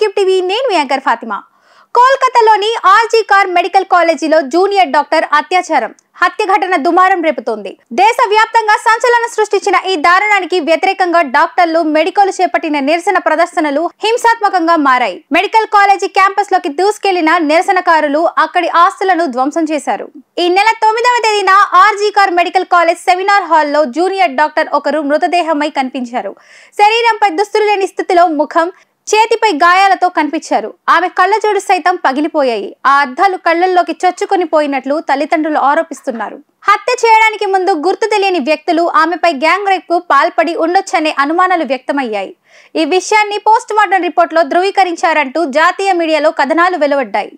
Cube TV నేను మీ anchor Fatima. కోల్కతాలోని RG Kar medical కాలేజీలో జూనియర్ డాక్టర్ అత్యాచారం హత్య ఘటన దుమారం రేపుతోంది. దేశవ్యాప్తంగా సంచలనం సృష్టించిన ఈ దారుణానికి వ్యతిరేకంగా డాక్టర్లు, మెడికల్ చేపట్టిన నిరసన ప్రదర్శనలు హింసాత్మకంగా మారాయి. మెడికల్ కాలేజీ క్యాంపస్ లోకి దూసుకెళ్లిన నిరసనకారులు అక్కడి ఆస్తులను ధ్వంసం చేశారు. ఈ నెల 9వ తేదీన RG Kar medical college seminar హాల్లో జూనియర్ డాక్టర్ ఒకరు మృతదేహమై కనిపించారు. శరీరంపై దుస్తులు లేని స్థితిలో ముఖం, చేతిపై గాయాలతో కనిపించారు. ఆమె కళ్ళజోడు సైతం పగిలిపోయాయి. ఆ అద్దాలు కళ్ళల్లోకి చొచ్చుకొని పోయినట్లు తల్లిదండ్రులు ఆరోపిస్తున్నారు. హత్య చేయడానికి ముందు గుర్తు తెలియని వ్యక్తులు ఆమెపై గ్యాంగ్ రేప్ కు పాల్పడి ఉండొచ్చనే అనుమానాలు వ్యక్తమయ్యాయి. ఈ విషయాన్ని పోస్ట్ మార్టం రిపోర్ట్ లో ధృవీకరించారంటూ జాతీయ మీడియాలో కథనాలు వెలువడ్డాయి.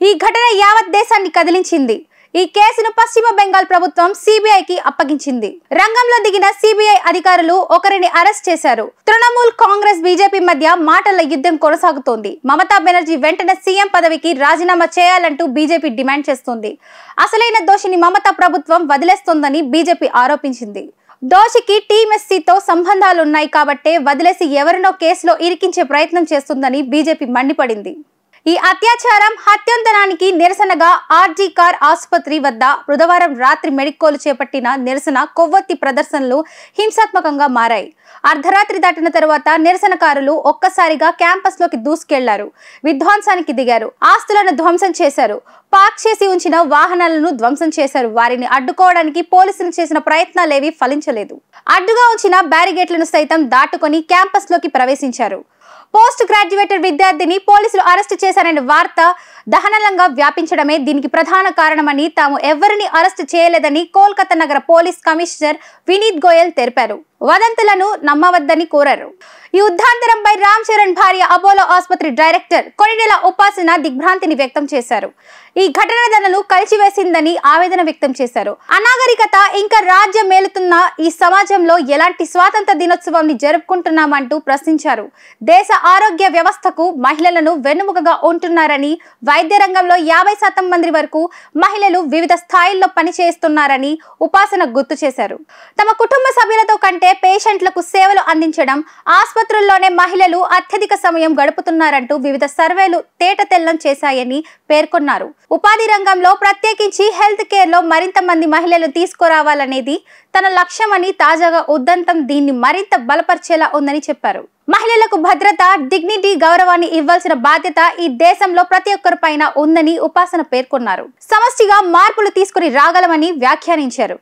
ఈ ఘటన యావత్ దేశాన్ని కదిలించింది. ఈ కేసును పశ్చిమ బెంగాల్ ప్రభుత్వం సిబిఐకి అప్పగించింది. రంగంలో దిగిన సిబిఐ అధికారులు ఒకరిని అరెస్ట్ చేశారు. తృణమూల్, కాంగ్రెస్, బీజేపీ మధ్య మాటల యుద్ధం కొనసాగుతోంది. మమతా బెనర్జీ వెంటనే సీఎం పదవికి రాజీనామా చేయాలంటూ బీజేపీ డిమాండ్ చేస్తోంది. అసలైన దోషిని మమతా ప్రభుత్వం వదిలేస్తోందని బీజేపీ ఆరోపించింది. దోషికి టీఎంసీతో సంబంధాలున్నాయి కాబట్టే వదిలేసి ఎవరినో కేసులో ఇరికించే ప్రయత్నం చేస్తుందని బీజేపీ మండిపడింది. ఈ అత్యాచారం, హత్యంతనానికి నిరసనగా ఆర్జీ కార్ ఆసుపత్రి వద్ద బుధవారం రాత్రి మెడికోలు చేపట్టిన నిరసన కొవ్వొత్తి ప్రదర్శనలు హింసాత్మకంగా మారాయి. అర్ధరాత్రి దాటిన తరువాత నిరసనకారులు ఒక్కసారిగా క్యాంపస్ లోకి దూసుకెళ్లారు. విధ్వంసానికి దిగారు. ఆస్తులను ధ్వంసం చేశారు. పార్క్ చేసి ఉంచిన వాహనాలను ధ్వంసం చేశారు. వారిని అడ్డుకోవడానికి పోలీసులు చేసిన ప్రయత్నాలేవీ ఫలించలేదు. అడ్డుగా ఉంచిన బ్యారిగేట్లను సైతం దాటుకొని క్యాంపస్ లోకి ప్రవేశించారు. పోస్ట్ గ్రాడ్యుయేటెడ్ విద్యార్థిని పోలీసులు అరెస్టు చేశారనే వార్త దహనలంగా వ్యాపించడమే దీనికి ప్రధాన కారణమని, తాము ఎవరిని అరెస్టు చేయలేదని కోల్కతా నగర పోలీస్ కమిషనర్ వినీత్ గోయల్ తెలిపారు. వదంతులను నమ్మవద్దని కోరారు. ఈ ఉద్దాంతరంపై రామ్ చరణ్ భార్య అపోలో ఆసుపత్రి డైరెక్టర్ కొణిదెల ఉపాసన దిగ్భ్రాంతిని వ్యక్తం చేశారు. ఈ ఘటనలను కలిసివేసిందని ఆవేదన వ్యక్తం చేశారు. అనాగరికత ఇంకా రాజ్యం మేలుతున్న ఈ సమాజంలో ఎలాంటి స్వాతంత్ర దినోత్సవాన్ని జరుపుకుంటున్నామంటూ ప్రశ్నించారు. దేశ ఆరోగ్య వ్యవస్థకు మహిళలను వెన్నుముకగా ఉంటున్నారని, వైద్య రంగంలో 50% మంది వరకు మహిళలు వివిధ స్థాయిల్లో పనిచేస్తున్నారని ఉపాసన గుర్తు చేశారు. తమ కుటుంబ సభ్యులతో కంటే పేషెంట్లకు సేవలు అందించడం, ఆసుపత్రుల్లోనే మహిళలు అత్యధిక సమయం గడుపుతున్నారంటూ వివిధ సర్వేలు తేటతెల్లం చేశాయని పేర్కొన్నారు. ఉపాధి రంగంలో ప్రత్యేకించి హెల్త్ కేర్ లో మరింత మంది మహిళలు తీసుకురావాలనేది తన లక్ష్యమని, తాజాగా ఉదంతం దీన్ని మరింత బలపరిచేలా ఉందని చెప్పారు. మహిళలకు భద్రత, డిగ్నిటీ, గౌరవాన్ని ఇవ్వాల్సిన బాధ్యత ఈ దేశంలో ప్రతి ఒక్కరి పైన ఉందని ఉపాసన పేర్కొన్నారు. సమష్టిగా మార్పులు తీసుకుని రాగలమని వ్యాఖ్యానించారు.